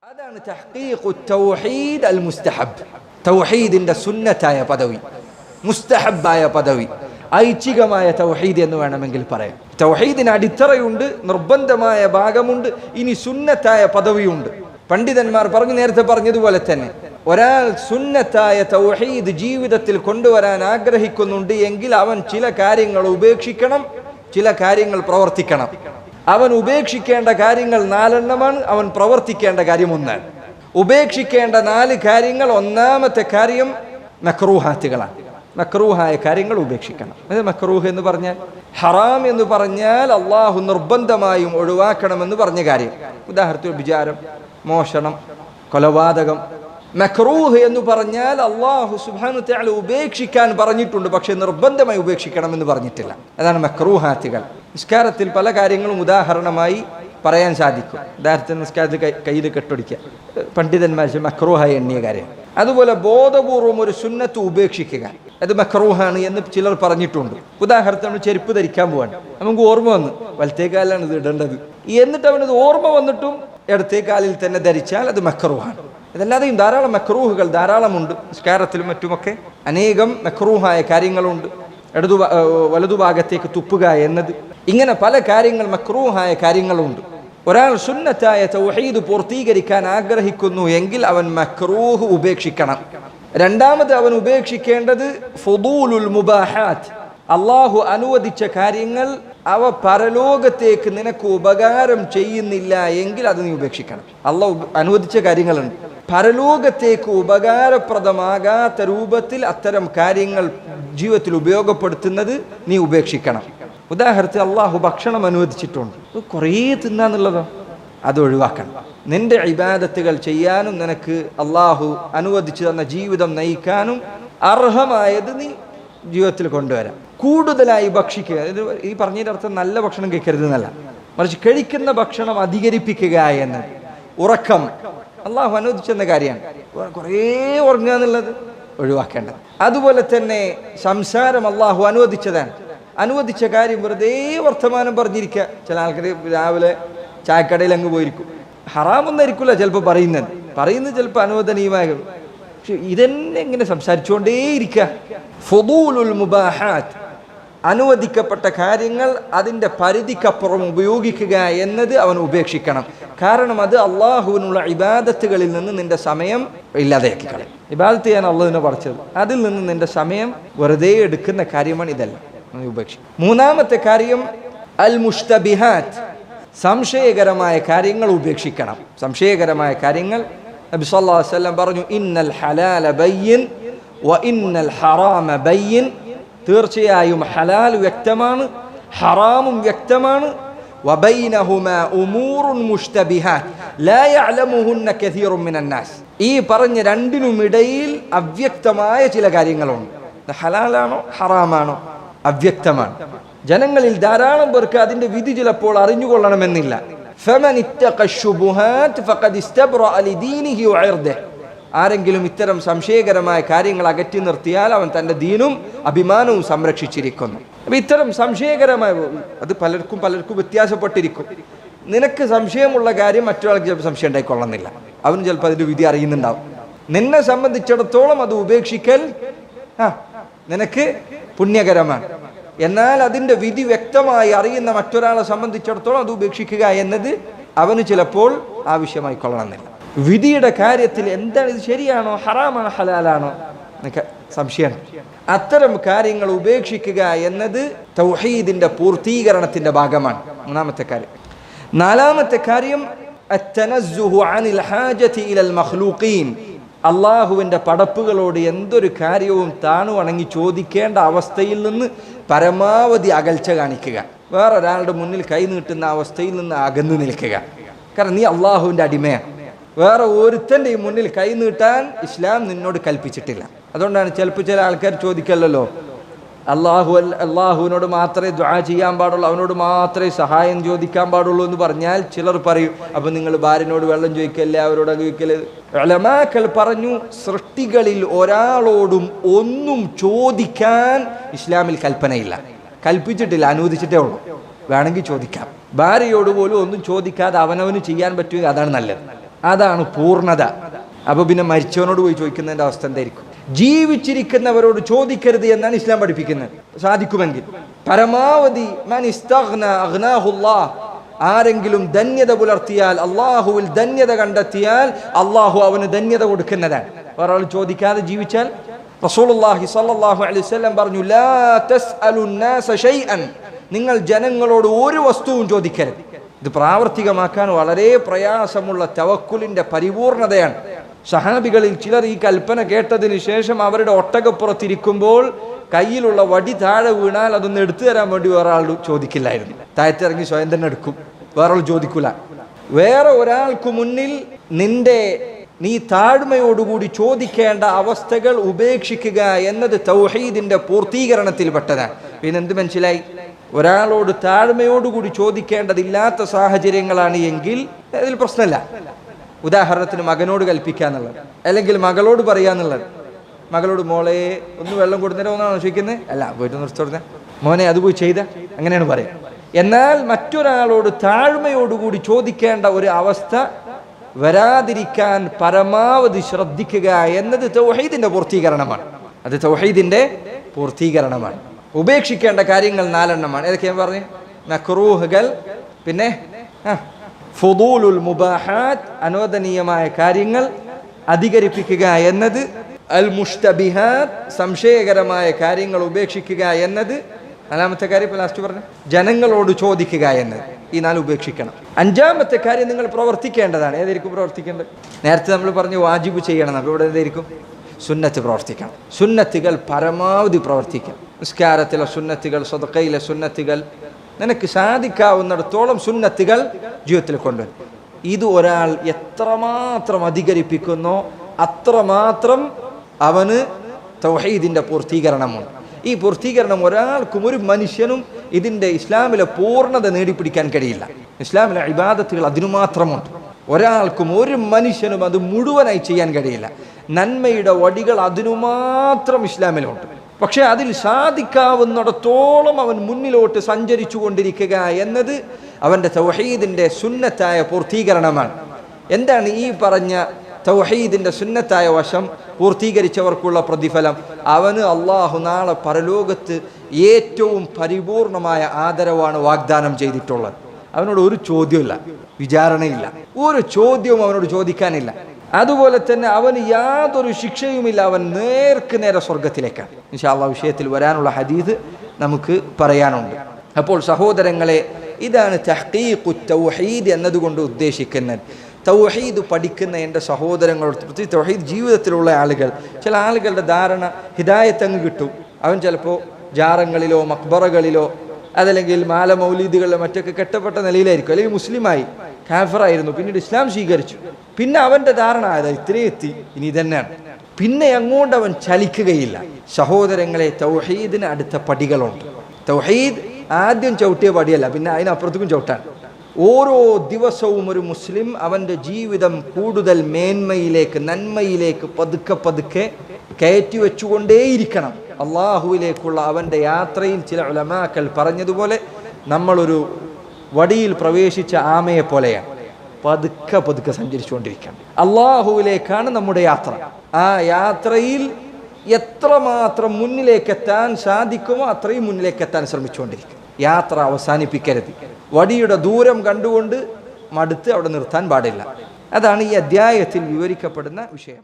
അതാണ് തഹ്ഖീഖു തൗഹീദ് അൽ മുസ്തഹബ്. തൗഹീദിന്റെ സുന്നത്തായ പദവി, മുസ്തഹബായ പദവി, ഐച്ഛികമായ തൗഹീദ് എന്ന് വേണമെങ്കിൽ പറയാം. തൗഹീദിന് അടിത്തറയുണ്ട്, നിർബന്ധമായ ഭാഗമുണ്ട്, ഇനി സുന്നത്തായ പദവിയുണ്ട്. പണ്ഡിതന്മാർ പറഞ്ഞു, നേരത്തെ പറഞ്ഞതുപോലെ തന്നെ ഒരാൾ സുന്നത്തായ തൗഹീദ് ജീവിതത്തിൽ കൊണ്ടുവരാൻ ആഗ്രഹിക്കുന്നുണ്ട് എങ്കിൽ അവൻ ചില കാര്യങ്ങൾ ഉപേക്ഷിക്കണം, ചില കാര്യങ്ങൾ പ്രവർത്തിക്കണം. അവൻ ഉപേക്ഷിക്കേണ്ട കാര്യങ്ങൾ 4 എണ്ണമാണ്, അവൻ പ്രവർത്തിക്കേണ്ട കാര്യം 1. ഉപേക്ഷിക്കേണ്ട 4 കാര്യങ്ങൾ, ഒന്നാമത്തെ കാര്യം മക്രൂഹാത്തുകളാണ്. മക്രൂഹായ കാര്യങ്ങൾ ഉപേക്ഷിക്കണം. അത് മക്രൂഹ് എന്ന് പറഞ്ഞാൽ, ഹറാം എന്ന് പറഞ്ഞാൽ അള്ളാഹു നിർബന്ധമായും ഒഴിവാക്കണമെന്ന് പറഞ്ഞ കാര്യം. ഉദാഹരണത്തിന് വിചാരം, മോഷണം, കൊലപാതകം. മക്രൂഹ് എന്ന് പറഞ്ഞാൽ അള്ളാഹു സുബ്ഹാനഹു വ തആല ഉപേക്ഷിക്കാൻ പറഞ്ഞിട്ടുണ്ട്, പക്ഷെ നിർബന്ധമായി ഉപേക്ഷിക്കണം എന്ന് പറഞ്ഞിട്ടില്ല. അതാണ് മക്രൂഹാത്തുകൾ. നിസ്കാരത്തിൽ പല കാര്യങ്ങളും ഉദാഹരണമായി പറയാൻ സാധിക്കും. ഉദാഹരണത്തിന് നിസ്കാരത്തിൽ കയ്യിൽ കെട്ടൊടിക്കുക, പണ്ഡിതന്മാർ മക്രൂഹായി എണ്ണിയ കാര്യം. അതുപോലെ ബോധപൂർവം ഒരു സുന്നത്ത് ഉപേക്ഷിക്കുക, അത് മക്രൂഹാണ് എന്ന് ചിലർ പറഞ്ഞിട്ടുണ്ട്. ഉദാഹരണത്തിന് ചെരുപ്പ് ധരിക്കാൻ പോവാണ്, നമുക്ക് ഓർമ്മ വന്നു വലത്തേക്കാലാണ് ഇത് ഇടേണ്ടത്, എന്നിട്ട് അവനത് ഓർമ്മ വന്നിട്ടും ഇടത്തേക്കാലിൽ തന്നെ ധരിച്ചാൽ അത് മക്രൂഹാണ്. ഇതല്ലാതെയും ധാരാളം മക്രൂഹുകൾ ധാരാളമുണ്ട്. നിസ്കാരത്തിലും മറ്റുമൊക്കെ അനേകം മക്രൂഹായ കാര്യങ്ങളുണ്ട്. വലതുഭാഗത്തേക്ക് തുപ്പുക എന്നത്, ഇങ്ങനെ പല കാര്യങ്ങൾ മക്രൂഹായ കാര്യങ്ങളുണ്ട്. ഒരാൾ സുന്നത്തായ തൗഹീദ് പൂർത്തീകരിക്കാൻ ആഗ്രഹിക്കുന്നു എങ്കിൽ അവൻ മക്രൂഹ് ഉപേക്ഷിക്കണം. രണ്ടാമത് അവൻ ഉപേക്ഷിക്കേണ്ടത് ഫുദൂലുൽ മുബാഹാത്ത്, അള്ളാഹു അനുവദിച്ച കാര്യങ്ങൾ അവ പരലോകത്തേക്ക് നിനക്ക് ഉപകാരം ചെയ്യുന്നില്ല എങ്കിൽ അത് നീ ഉപേക്ഷിക്കണം. അള്ളാഹു അനുവദിച്ച കാര്യങ്ങളുണ്ട്, പരലോകത്തേക്ക് ഉപകാരപ്രദമാകാത്ത രൂപത്തിൽ അത്തരം കാര്യങ്ങൾ ജീവിതത്തിൽ ഉപയോഗപ്പെടുത്തുന്നത് നീ ഉപേക്ഷിക്കണം. ഉദാഹരണത്തിന് അള്ളാഹു ഭക്ഷണം അനുവദിച്ചിട്ടുണ്ട്, കുറേ തിന്നാന്നുള്ളതോ അത് ഒഴിവാക്കണം. നിന്റെ ഇബാദത്തുകൾ ചെയ്യാനും നിനക്ക് അള്ളാഹു അനുവദിച്ചു തന്ന ജീവിതം നയിക്കാനും അർഹമായത് നീ ജീവിതത്തിൽ കൊണ്ടുവരാം. കൂടുതലായി ഭക്ഷിക്കുക, ഈ പറഞ്ഞതിൻ്റെ അർത്ഥം നല്ല ഭക്ഷണം കഴിക്കരുത് എന്നല്ല, മറിച്ച് കഴിക്കുന്ന ഭക്ഷണം അധികരിപ്പിക്കുക എന്ന്. ഉറക്കം അള്ളാഹു അനുവദിച്ചെന്ന കാര്യമാണ്, കുറേ ഉറങ്ങുക എന്നുള്ളത് ഒഴിവാക്കേണ്ടത്. അതുപോലെ തന്നെ സംസാരം അള്ളാഹു അനുവദിച്ചതാണ്, അനുവദിച്ച കാര്യം വെറുതെ വർത്തമാനം പറഞ്ഞിരിക്കുക. ചില ആൾക്കാർ രാവിലെ ചായക്കടയിൽ അങ്ങ് പോയിരിക്കും, ഹറാമൊന്നായിരിക്കില്ല ചിലപ്പോൾ പറയുന്നത് ചിലപ്പോൾ അനുവദനീയമായ, പക്ഷെ ഇതെന്നെ ഇങ്ങനെ സംസാരിച്ചുകൊണ്ടേയിരിക്കുക. ഫുദൂലുൽ മുബാഹാത്ത്, അനുവദിക്കപ്പെട്ട കാര്യങ്ങൾ അതിൻ്റെ പരിധിക്കപ്പുറം ഉപയോഗിക്കുക എന്നത് അവൻ ഉപേക്ഷിക്കണം. കാരണം അത് അള്ളാഹുവിനുള്ള ഇബാദത്തുകളിൽ നിന്ന് നിന്റെ സമയം ഇല്ലാതെയാക്കി കളയും. ഇബാദത്ത് ചെയ്യാൻ അള്ളാഹുവിനെ പഠിച്ചത്, അതിൽ നിന്ന് നിന്റെ സമയം വെറുതെ എടുക്കുന്ന കാര്യമാണ് ഇതെല്ലാം, ഉപേക്ഷിക്കും. മൂന്നാമത്തെ കാര്യം അൽ മുഷ്തബിഹാത്ത്, സംശയകരമായ കാര്യങ്ങൾ ഉപേക്ഷിക്കണം. സംശയകരമായ കാര്യങ്ങൾ നബി സല്ലല്ലാഹു അലൈഹി വസല്ലം പറഞ്ഞു, ഇന്നൽ ഹലാല ബയ്യിൻ വ ഇന്നൽ ഹറാമ ബയ്യിൻ, തീർച്ചയായും ഹലാൽ വ്യക്തമാണ്, ഹറാമും വ്യക്തമാണ്. വബൈനഹുമാ ഉമൂറുൻ മുഷ്തബിഹാത്ത് ലാ യഅലമുഹുന്ന കസീറുൻ മിനന്നാസ്, ഈ പറഞ്ഞ രണ്ടിനുമിടയിൽ അവ്യക്തമായ ചില കാര്യങ്ങളുണ്ട്. ഹലാലാണോ ഹറാമാണോ അവ്യക്തമാണ്. ജനങ്ങളിൽ ധാരാളം പേർക്ക് അതിന്റെ വിധി ചിലപ്പോൾ അറിഞ്ഞുകൊള്ളണമെന്നില്ല. ഫമൻ ഇത്തഖ ശുബുഹാത്ത് ഫഖദ് ഇസ്തബ്റഅ ലിദീനിഹി വഇർദിഹി, ആരെങ്കിലും ഇത്തരം സംശയകരമായ കാര്യങ്ങൾ അകറ്റി നിർത്തിയാൽ അവൻ തൻ്റെ ദീനും അഭിമാനവും സംരക്ഷിച്ചിരിക്കുന്നു. അപ്പം ഇത്തരം സംശയകരമായ, അത് പലർക്കും വ്യത്യാസപ്പെട്ടിരിക്കും. നിനക്ക് സംശയമുള്ള കാര്യം മറ്റൊരാൾക്ക് ചിലപ്പോൾ സംശയം ഉണ്ടായിക്കൊള്ളുന്നില്ല, അവന് ചിലപ്പോൾ അതിൻ്റെ വിധി അറിയുന്നുണ്ടാവും. നിന്നെ സംബന്ധിച്ചിടത്തോളം അത് ഉപേക്ഷിക്കൽ നിനക്ക് പുണ്യകരമാണ്. എന്നാൽ അതിൻ്റെ വിധി വ്യക്തമായി അറിയുന്ന മറ്റൊരാളെ സംബന്ധിച്ചിടത്തോളം അത് ഉപേക്ഷിക്കുക എന്നത് അവന് ചിലപ്പോൾ ആവശ്യമായി കൊള്ളണമെന്നില്ല. വിധിയുടെ കാര്യത്തിൽ എന്താണ്, ഇത് ശരിയാണോ ഹറാമാണോ ഹലാലാണോ എന്നൊക്കെ സംശയമാണ്. അത്തരം കാര്യങ്ങൾ ഉപേക്ഷിക്കുക എന്നത് തൗഹീദിന്റെ പൂർത്തീകരണത്തിന്റെ ഭാഗമാണ്. മൂന്നാമത്തെ കാര്യം. നാലാമത്തെ കാര്യം അത്തനസ്സുഹു അനിൽ ഹാജതി ഇലൽ മഖ്ലൂഖീൻ, അള്ളാഹുവിൻ്റെ പടപ്പുകളോട് എന്തൊരു കാര്യവും താണു വണങ്ങി ചോദിക്കേണ്ട അവസ്ഥയിൽ നിന്ന് പരമാവധി അകൽച്ച കാണിക്കുക. വേറൊരാളുടെ മുന്നിൽ കൈ നീട്ടുന്ന അവസ്ഥയിൽ നിന്ന് അകന്നു നിൽക്കുക. കാരണം നീ അള്ളാഹുവിൻ്റെ അടിമയാണ്, വേറെ ഒരുത്തൻ്റെയും മുന്നിൽ കൈ നീട്ടാൻ ഇസ്ലാം നിന്നോട് കൽപ്പിച്ചിട്ടില്ല. അതുകൊണ്ടാണ് ചിലപ്പോൾ ചില ആൾക്കാർ ചോദിക്കല്ലോ, അള്ളാഹുവിനോട് മാത്രമേ ദുആ ചെയ്യാൻ പാടുള്ളൂ, അവനോട് മാത്രമേ സഹായം ചോദിക്കാൻ പാടുള്ളൂ എന്ന് പറഞ്ഞാൽ ചിലർ പറയും, അപ്പം നിങ്ങൾ ഭാര്യനോട് വെള്ളം ചോദിക്കല്ലേ, അവരോട് ചോദിക്കല്ലേ. ഉലമാക്കൾ പറഞ്ഞു, സൃഷ്ടികളിൽ ഒരാളോടും ഒന്നും ചോദിക്കാൻ ഇസ്ലാമിൽ കൽപ്പനയില്ല, കൽപ്പിച്ചിട്ടില്ല, അനുവദിച്ചിട്ടേ ഉള്ളൂ. വേണമെങ്കിൽ ചോദിക്കാം. ഭാര്യയോട് പോലും ഒന്നും ചോദിക്കാതെ അവനവന് ചെയ്യാൻ പറ്റുമെങ്കിൽ അതാണ് നല്ലത്. അതാണ് പൂർണ്ണത. അപ്പൊ പിന്നെ മരിച്ചവനോട് പോയി ചോദിക്കുന്നതിന്റെ അവസ്ഥ എന്തായിരിക്കും? ജീവിച്ചിരിക്കുന്നവരോട് ചോദിക്കരുത് എന്നാണ് ഇസ്ലാം പഠിപ്പിക്കുന്നത്. സാധിക്കുമെങ്കിൽ പരമാവധി മൻ ഇസ്തഗ്ന അഗ്നാഹുല്ലാഹ്, ആരെങ്കിലും ധന്യത പുലർത്തിയാൽ, അള്ളാഹുവിൽ ധന്യത കണ്ടെത്തിയാൽ അള്ളാഹു അവന് ധന്യത കൊടുക്കുന്നതാണ്. ഒരാൾ ചോദിക്കാതെ ജീവിച്ചാൽ റസൂലുള്ളാഹി സ്വല്ലല്ലാഹു അലൈഹി വസല്ലം പറഞ്ഞു, ലാ തസ്അലുൻ നാസ ഷൈഅൻ, നിങ്ങൾ ജനങ്ങളോട് ഒരു വസ്തുവും ചോദിക്കരുത്. ഇത് പ്രാവർത്തികമാക്കാൻ വളരെ പ്രയാസമുള്ള തവക്കുലിന്റെ പരിപൂർണതയാണ്. സഹാബികളിൽ ചിലർ ഈ കൽപ്പന കേട്ടതിന് ശേഷം അവരുടെ ഒട്ടകപ്പുറത്തിരിക്കുമ്പോൾ കയ്യിലുള്ള വടി താഴെ വീണാൽ അതൊന്ന് എടുത്തു തരാൻ വേണ്ടി വേറെ ആൾ ചോദിക്കില്ലായിരുന്നു. താഴത്തിറങ്ങി സ്വയം തന്നെ എടുക്കും, വേറെ ആൾ ചോദിക്കൂല. വേറെ ഒരാൾക്ക് മുന്നിൽ നീ താഴ്മയോടുകൂടി ചോദിക്കേണ്ട അവസ്ഥകൾ ഉപേക്ഷിക്കുക എന്നത് തൗഹീദിന്റെ പൂർത്തീകരണത്തിൽപ്പെട്ടതാണ്. പിന്നെ എന്ത് മനസ്സിലായി? ഒരാളോട് താഴ്മയോടുകൂടി ചോദിക്കേണ്ടതില്ലാത്ത സാഹചര്യങ്ങളാണ് എങ്കിൽ അതിൽ പ്രശ്നമില്ല. ഉദാഹരണത്തിന് മകനോട് കൽപ്പിക്കാന്നുള്ളത്, അല്ലെങ്കിൽ മകളോട് പറയാന്നുള്ളത്. മകളോട് മോളെ ഒന്ന് വെള്ളം കൊടുത്തേരോ എന്നാണ് ചോദിക്കുന്നത്, അല്ല പോയിട്ട് നിർത്തോടുന്ന മോനെ അത് പോയി ചെയ്ത, അങ്ങനെയാണ് പറയാം. എന്നാൽ മറ്റൊരാളോട് താഴ്മയോടുകൂടി ചോദിക്കേണ്ട ഒരു അവസ്ഥ വരാതിരിക്കാൻ പരമാവധി ശ്രദ്ധിക്കുക എന്നത് തൗഹീദിന്റെ പൂർത്തീകരണമാണ്. അത് തൗഹീദിന്റെ പൂർത്തീകരണമാണ്. ഉപേക്ഷിക്കേണ്ട കാര്യങ്ങൾ 4 എണ്ണമാണ്. ഏതൊക്കെയാണ് പറഞ്ഞു? മക്റൂഹുകൾ, പിന്നെ ഫുദൂലുൽ മുബാഹാത്ത്, അനുവദനീയമായ കാര്യങ്ങൾ അധികരിപ്പിക്കുക എന്നത്, അൽ മുഷ്തബിഹാത്ത്, സംശയകരമായ കാര്യങ്ങൾ ഉപേക്ഷിക്കുക എന്നത്, 4ാമത്തെ കാര്യം ഇപ്പോൾ ലാസ്റ്റ് പറഞ്ഞു ജനങ്ങളോട് ചോദിക്കുക എന്നത്. ഈ 4 ഉപേക്ഷിക്കണം. 5ാമത്തെ കാര്യം നിങ്ങൾ പ്രവർത്തിക്കേണ്ടതാണ്. ഏതായിരിക്കും പ്രവർത്തിക്കേണ്ടത്? നേരത്തെ നമ്മൾ പറഞ്ഞു വാജിബ് ചെയ്യണം. അപ്പോൾ ഇവിടെ എന്തായിരിക്കും? സുന്നത്ത് പ്രവർത്തിക്കണം. സുന്നത്തുകൾ പരമാവധി പ്രവർത്തിക്കണം. നിസ്കാരത്തിലെ സുന്നത്തുകൾ, സദഖയിലെ സുന്നത്തുകൾ, നിനക്ക് സാധിക്കാവുന്നിടത്തോളം സുന്നത്തുകൾ ജീവിതത്തിൽ കൊണ്ടുവരും. ഇത് ഒരാൾ എത്രമാത്രം അധികരിപ്പിക്കുന്നോ അത്രമാത്രം അവന് തൗഹീദിന്റെ പൂർത്തീകരണമാണ്. ഈ പൂർത്തീകരണം ഒരാൾക്കും, ഒരു മനുഷ്യനും ഇതിന്റെ ഇസ്ലാമിലെ പൂർണ്ണത നേടിപ്പിടിക്കാൻ കഴിയില്ല. ഇസ്ലാമിലെ ഇബാദത്തുകൾ അതിനു മാത്രമുണ്ട്. ഒരാൾക്കും, ഒരു മനുഷ്യനും അത് മുഴുവനായി ചെയ്യാൻ കഴിയില്ല. നന്മയുടെ വടികൾ അതിനു മാത്രം ഇസ്ലാമിലുണ്ട്. പക്ഷെ അതിൽ സാധിക്കാവുന്നിടത്തോളം അവൻ മുന്നിലോട്ട് സഞ്ചരിച്ചു കൊണ്ടിരിക്കുക എന്നത് അവൻ്റെ തൗഹീദിന്റെ സുന്നത്തായ പൂർത്തീകരണമാണ്. എന്താണ് ഈ പറഞ്ഞ തൗഹീദിന്റെ സുന്നത്തായ വശം പൂർത്തീകരിച്ചവർക്കുള്ള പ്രതിഫലം? അവന് അള്ളാഹു നാളെ പരലോകത്ത് ഏറ്റവും പരിപൂർണമായ ആദരവാണ് വാഗ്ദാനം ചെയ്തിട്ടുള്ളത്. അവനോട് ഒരു ചോദ്യമില്ല, വിചാരണയില്ല, ഒരു ചോദ്യവും അവനോട് ചോദിക്കാനില്ല. അതുപോലെ തന്നെ അവന് യാതൊരു ശിക്ഷയുമില്ല. അവൻ നേരെ സ്വർഗത്തിലേക്കാണ്. ഇൻഷാ അല്ലാഹ് വിഷയത്തിൽ വരാനുള്ള ഹദീസ് നമുക്ക് പറയാനുണ്ട്. അപ്പോൾ സഹോദരങ്ങളെ, ഇതാണ് തഹ്ഖീഖുത് തൗഹീദ് എന്നതുകൊണ്ട് ഉദ്ദേശിക്കുന്നത്. തൗഹീദ് പഠിക്കുന്ന എൻ്റെ സഹോദരങ്ങളോട്, പ്രത്യേകിച്ച് തൗഹീദ് ജീവിതത്തിലുള്ള ആളുകൾ, ചില ആളുകളുടെ ധാരണ ഹിദായത്ത് അങ്ങ് കിട്ടും. അവൻ ചിലപ്പോൾ ജാറങ്ങളിലോ മക്ബറകളിലോ അതല്ലെങ്കിൽ മാല മൗലീദുകളിലോ മറ്റൊക്കെ കെട്ടപ്പെട്ട നിലയിലായിരിക്കും. അല്ലെങ്കിൽ മുസ്ലിമായി കാഫിറായിരുന്നു, പിന്നീട് ഇസ്ലാം സ്വീകരിച്ചു. പിന്നെ അവൻ്റെ ധാരണ ആയത് ഇത്രയും എത്തി, ഇനി ഇതന്നെയാണ്. പിന്നെ അങ്ങോട്ട് അവൻ ചലിക്കുകയില്ല. സഹോദരങ്ങളെ, തൗഹീദിന് അടുത്ത പടികളുണ്ട്. തൗഹീദ് ആദ്യം ചവിട്ടിയ പടിയല്ല, പിന്നെ അതിനപ്പുറത്തേക്കും ചവിട്ടാൻ. ഓരോ ദിവസവും ഒരു മുസ്ലിം അവൻ്റെ ജീവിതം കൂടുതൽ മേന്മയിലേക്ക്, നന്മയിലേക്ക് പതുക്കെ പതുക്കെ കയറ്റി വെച്ചുകൊണ്ടേയിരിക്കണം. അള്ളാഹുവിലേക്കുള്ള അവൻ്റെ യാത്രയിൽ ചില ഉലമാക്കൾ പറഞ്ഞതുപോലെ നമ്മളൊരു വടിയിൽ പ്രവേശിച്ച ആമയെ പോലെയാണ്. പതുക്കെ പതുക്കെ സഞ്ചരിച്ചുകൊണ്ടിരിക്കണം. അള്ളാഹുവിലേക്കാണ് നമ്മുടെ യാത്ര. ആ യാത്രയിൽ എത്രമാത്രം മുന്നിലേക്കെത്താൻ സാധിക്കുമോ അത്രയും മുന്നിലേക്കെത്താൻ ശ്രമിച്ചുകൊണ്ടിരിക്കും. യാത്ര അവസാനിപ്പിക്കരുത്. വടിയുടെ ദൂരം കണ്ടുകൊണ്ട് മടുത്ത് അവിടെ നിർത്താൻ പാടില്ല. അതാണ് ഈ അധ്യായത്തിൽ വിവരിക്കപ്പെടുന്ന വിഷയം.